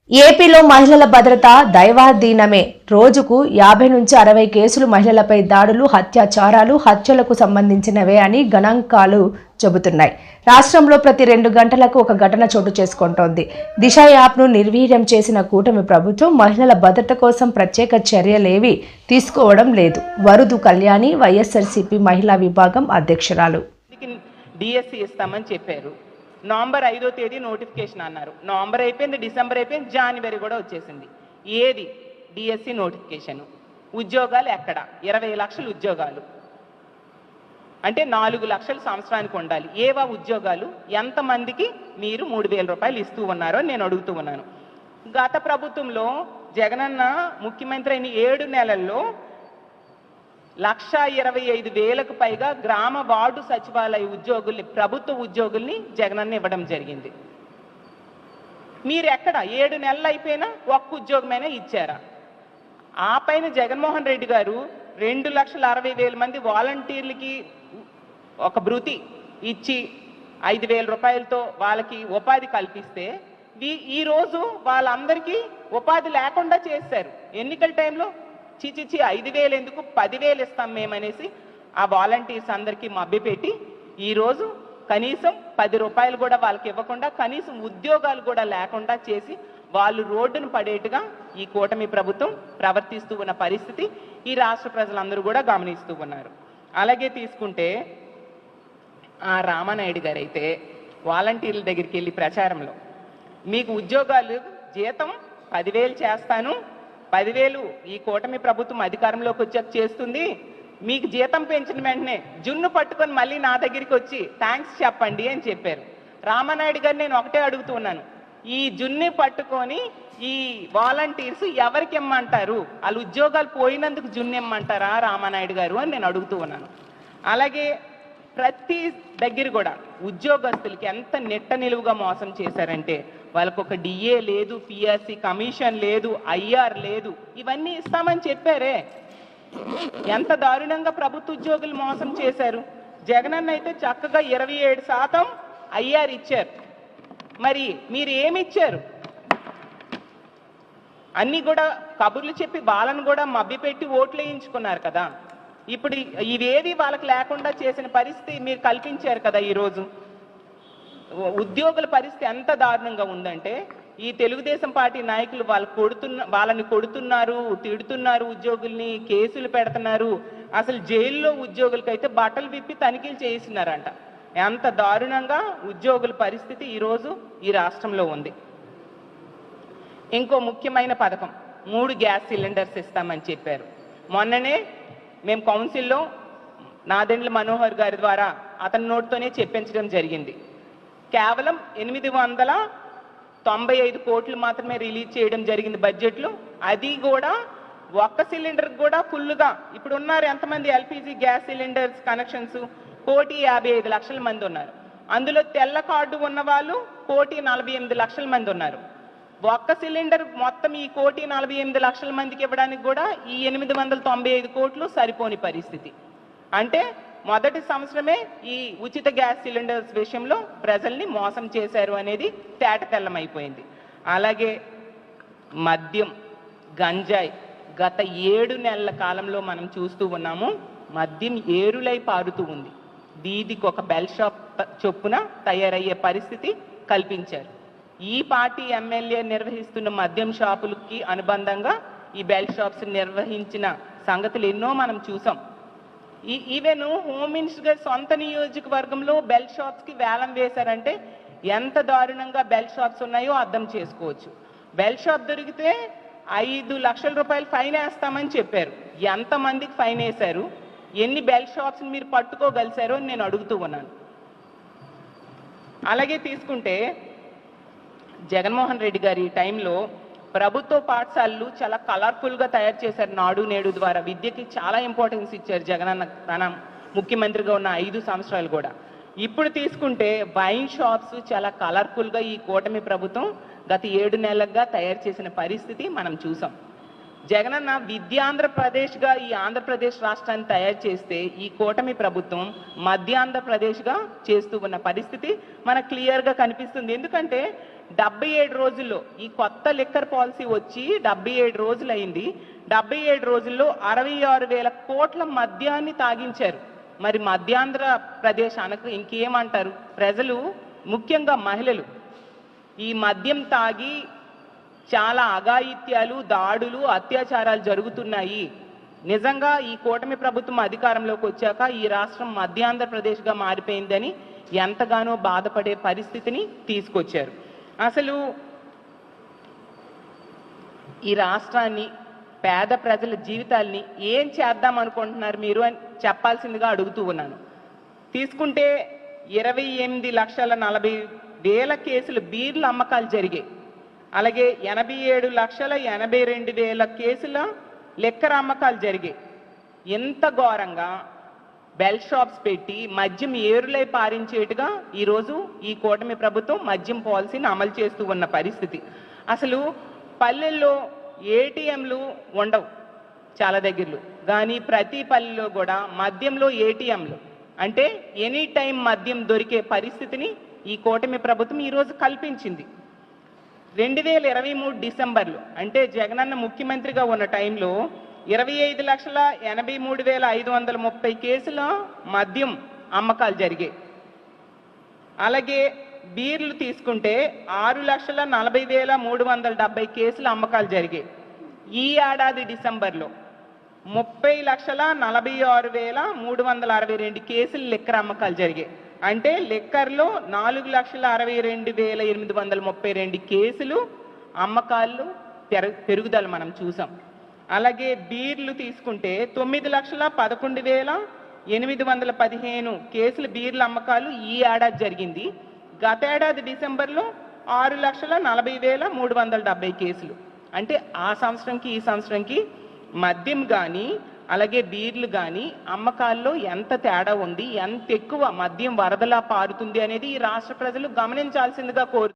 ఏపీలో మహిళల భద్రత దైవాధీనమే. రోజుకు 50 నుంచి 60 కేసులు మహిళలపై దాడులు, అత్యాచారాలు, హత్యలకు సంబంధించినవే అని గణాంకాలు చెబుతున్నాయి. రాష్ట్రంలో ప్రతి 2 గంటలకు ఒక ఘటన చోటు చేసుకుంటోంది. దిశ యాప్ను నిర్వీర్యం చేసిన కూటమి ప్రభుత్వం మహిళల భద్రత కోసం ప్రత్యేక చర్యలేవీ తీసుకోవడం లేదు. వరుదు కళ్యాణి, వైఎస్ఆర్సీపీ మహిళా విభాగం అధ్యక్షురాలు. డిఎస్సి ఇస్తామని చెప్పారు. నవంబర్ 5వ తేదీ నోటిఫికేషన్ అన్నారు. నవంబర్ అయిపోయింది, డిసెంబర్ అయిపోయింది, జనవరి కూడా వచ్చేసింది. ఏది డిఎస్సి నోటిఫికేషన్? ఉద్యోగాలు ఎక్కడ? 20 లక్షల ఉద్యోగాలు అంటే 4 లక్షలు సంవత్సరానికి ఉండాలి. ఏవా ఉద్యోగాలు? ఎంతమందికి మీరు 3,000 రూపాయలు ఇస్తూ ఉన్నారో నేను అడుగుతూ ఉన్నాను. గత ప్రభుత్వంలో జగనన్న ముఖ్యమంత్రి అయిన 7 నెలల్లో 1,25,000కు పైగా గ్రామ వార్డు సచివాలయ ఉద్యోగుల్ని, ప్రభుత్వ ఉద్యోగుల్ని జగనన్న ఇవ్వడం జరిగింది. మీరు ఎక్కడ 7 నెలలు అయిపోయినా ఒక్క ఉద్యోగమైనా ఇచ్చారా? ఆ పైన జగన్మోహన్ రెడ్డి గారు 2,60,000 మంది వాలంటీర్లకి ఒక భృతి ఇచ్చి 5,000 రూపాయలతో వాళ్ళకి ఉపాధి కల్పిస్తే ఈరోజు వాళ్ళందరికీ ఉపాధి లేకుండా చేశారు. ఎన్నికల టైంలో చిచిచి 5,000 ఎందుకు, 10,000 ఇస్తాం మేమనేసి ఆ వాలంటీర్స్ అందరికీ మభ్యపెట్టి ఈరోజు కనీసం 10 రూపాయలు కూడా వాళ్ళకి ఇవ్వకుండా, కనీసం ఉద్యోగాలు కూడా లేకుండా చేసి వాళ్ళు రోడ్డును పడేట్టుగా ఈ కూటమి ప్రభుత్వం ప్రవర్తిస్తూ ఉన్న పరిస్థితి ఈ రాష్ట్ర ప్రజలందరూ కూడా గమనిస్తూ ఉన్నారు. అలాగే తీసుకుంటే ఆ రామానాయుడు గారు అయితే వాలంటీర్ల దగ్గరికి వెళ్ళి ప్రచారంలో మీకు ఉద్యోగాలు జీతం 10,000 చేస్తాను, 10,000 ఈ కూటమి ప్రభుత్వం అధికారంలోకి వచ్చాక చేస్తుంది, మీకు జీతం పెంచిన వెంటనే జున్ను పట్టుకొని మళ్ళీ నా దగ్గరికి వచ్చి థ్యాంక్స్ చెప్పండి అని చెప్పారు. రామానాయుడు గారు నేను ఒకటే అడుగుతున్నాను, ఈ జున్ని పట్టుకొని ఈ వాలంటీర్స్ ఎవరికి ఇమ్మంటారు? వాళ్ళు ఉద్యోగాలు పోయినందుకు జున్ను ఇమ్మంటారా రామానాయుడు గారు అని నేను అడుగుతూ ఉన్నాను. అలాగే ప్రతి దగ్గర కూడా ఉద్యోగస్తులకి ఎంత నెట్ట నిలువుగా మోసం చేశారంటే వాళ్ళకు ఒక డిఏ లేదు, పిఆర్సి కమిషన్ లేదు, ఐఆర్ లేదు, ఇవన్నీ ఇస్తామని చెప్పారే. ఎంత దారుణంగా ప్రభుత్వ ఉద్యోగులు మోసం చేశారు. జగనన్న అయితే చక్కగా 27% ఐఆర్ ఇచ్చారు. మరి మీరు ఏమి ఇచ్చారు? అన్నీ కూడా కబుర్లు చెప్పి వాళ్ళను కూడా మభ్యపెట్టి ఓట్లు వేయించుకున్నారు కదా. ఇప్పుడు ఇవేవి వాళ్ళకి లేకుండా చేసిన పరిస్థితి మీరు కల్పించారు కదా. ఈరోజు ఉద్యోగుల పరిస్థితి ఎంత దారుణంగా ఉందంటే ఈ తెలుగుదేశం పార్టీ నాయకులు వాళ్ళని కొడుతున్నారు, తిడుతున్నారు, ఉద్యోగుల్ని కేసులు పెడుతున్నారు. అసలు జైల్లో ఉద్యోగులకైతే బట్టలు విప్పి తనిఖీలు చేయిస్తున్నారంట. ఎంత దారుణంగా ఉద్యోగుల పరిస్థితి ఈరోజు ఈ రాష్ట్రంలో ఉంది. ఇంకో ముఖ్యమైన పథకం 3 గ్యాస్ సిలిండర్స్ ఇస్తామని చెప్పారు. మొన్ననే మేము కౌన్సిల్లో నాదెండ్ల మనోహర్ గారి ద్వారా అతని నోటితోనే చెప్పించడం జరిగింది. కేవలం 895 కోట్లు మాత్రమే రిలీజ్ చేయడం జరిగింది బడ్జెట్లో. అది కూడా ఒక్క సిలిండర్ కూడా ఫుల్గా ఇప్పుడు ఉన్నారు ఎంతమంది ఎల్పిజి గ్యాస్ సిలిండర్స్ కనెక్షన్స్ 1,55,00,000 మంది ఉన్నారు. అందులో తెల్ల కార్డు ఉన్న వాళ్ళు 1,48,00,000 మంది ఉన్నారు. ఒక్క సిలిండర్ మొత్తం ఈ 1,48,00,000 మందికి ఇవ్వడానికి కూడా ఈ 895 కోట్లు సరిపోని పరిస్థితి. అంటే మొదటి సంవత్సరమే ఈ ఉచిత గ్యాస్ సిలిండర్స్ విషయంలో ప్రజల్ని మోసం చేశారు అనేది తేటతెల్లమైపోయింది. అలాగే మద్యం, గంజాయి గత 7 నెలల కాలంలో మనం చూస్తూ ఉన్నాము. మద్యం ఏరులై పారుతూ ఉంది. వీధికి ఒక బెల్ షాప్ చొప్పున తయారయ్యే పరిస్థితి కల్పించారు. ఈ పార్టీ ఎమ్మెల్యే నిర్వహిస్తున్న మద్యం షాపులకి అనుబంధంగా ఈ బెల్ షాప్స్ నిర్వహించిన సంగతులు ఎన్నో మనం చూసాం. ఈవెన్ హోమ్ మినిస్టర్ గారి సొంత నియోజకవర్గంలో బెల్ షాప్స్కి వేలం వేశారంటే ఎంత దారుణంగా బెల్ షాప్స్ ఉన్నాయో అర్థం చేసుకోవచ్చు. బెల్ షాప్ దొరికితే 5 లక్షల రూపాయలు ఫైన్ వేస్తామని చెప్పారు. ఎంతమందికి ఫైన్ వేశారు? ఎన్ని బెల్ షాప్స్ని మీరు పట్టుకోగలిశారో నేను అడుగుతూ ఉన్నాను. అలాగే తీసుకుంటే జగన్మోహన్ రెడ్డి గారి టైంలో ప్రభుత్వ పాఠశాలలు చాలా కలర్ఫుల్గా తయారు చేశారు. నాడు నేడు ద్వారా విద్యకి చాలా ఇంపార్టెన్స్ ఇచ్చారు జగనన్న తన ముఖ్యమంత్రిగా ఉన్న 5 సంవత్సరాలు కూడా. ఇప్పుడు తీసుకుంటే వైన్ షాప్స్ చాలా కలర్ఫుల్గా ఈ కూటమి ప్రభుత్వం గత 7 నెలలుగా తయారు చేసిన పరిస్థితి మనం చూసాం. జగనన్న విద్యాంధ్రప్రదేశ్గా ఈ ఆంధ్రప్రదేశ్ రాష్ట్రాన్ని తయారు చేస్తే ఈ కూటమి ప్రభుత్వం మధ్యాంధ్రప్రదేశ్గా చేస్తూ ఉన్న పరిస్థితి మనకు క్లియర్గా కనిపిస్తుంది. ఎందుకంటే 77 రోజుల్లో ఈ కొత్త లిక్కర్ పాలసీ వచ్చి 77 రోజులు అయింది. 77 రోజుల్లో 66,000 కోట్ల మద్యాన్ని తాగించారు. మరి మధ్యాంధ్రప్రదేశ్ అనక ఇంకేమంటారు? ప్రజలు, ముఖ్యంగా మహిళలు ఈ మద్యం తాగి చాలా అఘాయిత్యాలు, దాడులు, అత్యాచారాలు జరుగుతున్నాయి. నిజంగా ఈ కూటమి ప్రభుత్వం అధికారంలోకి వచ్చాక ఈ రాష్ట్రం మధ్యాంధ్రప్రదేశ్గా మారిపోయిందని ఎంతగానో బాధపడే పరిస్థితిని తీసుకొచ్చారు. అసలు ఈ రాష్ట్రాన్ని, పేద ప్రజల జీవితాల్ని ఏం చేద్దాం అనుకుంటున్నారు మీరు అని చెప్పాల్సిందిగా అడుగుతూ ఉన్నాను. తీసుకుంటే 28,40,000 కేసులు బీర్ల అమ్మకాలు జరిగాయి. అలాగే 87,82,000 కేసుల లిక్కర్ అమ్మకాలు జరిగాయి. ఎంత ఘోరంగా బెల్ షాప్స్ పెట్టి మద్యం ఏరులై పారించేట్టుగా ఈరోజు ఈ కూటమి ప్రభుత్వం మద్యం పాలసీని అమలు చేస్తూ ఉన్న పరిస్థితి. అసలు పల్లెల్లో ఏటీఎంలు ఉండవు చాలా దగ్గరలో, కానీ ప్రతి పల్లెలో కూడా మద్యంలో ఏటీఎంలు, అంటే ఎనీ టైం మద్యం దొరికే పరిస్థితిని ఈ కూటమి ప్రభుత్వం ఈరోజు కల్పించింది. 2023 డిసెంబర్లో, అంటే జగనన్న ముఖ్యమంత్రిగా ఉన్న టైంలో 25,83,530 కేసుల మద్యం అమ్మకాలు జరిగాయి. అలాగే బీర్లు తీసుకుంటే 6,40,370 కేసుల అమ్మకాలు జరిగాయి. ఈ ఏడాది డిసెంబర్లో 30,46,362 కేసులు లిక్కర్ అమ్మకాలు జరిగాయి. అంటే లిక్కర్లో 4,62,832 కేసులు అమ్మకాలు పెరుగుదల మనం చూసాం. అలాగే బీర్లు తీసుకుంటే 9,11,815 కేసులు బీర్ల అమ్మకాలు ఈ ఏడాది జరిగింది. గత ఏడాది డిసెంబర్లో 6,40,370 కేసులు. అంటే ఆ సంవత్సరంకి ఈ సంవత్సరంకి మద్యం కానీ అలాగే బీర్లు కానీ అమ్మకాల్లో ఎంత తేడా ఉంది, ఎంత ఎక్కువ మద్యం వరదలా పారుతుంది అనేది ఈ రాష్ట్ర ప్రజలు గమనించాల్సిందిగా కోరు.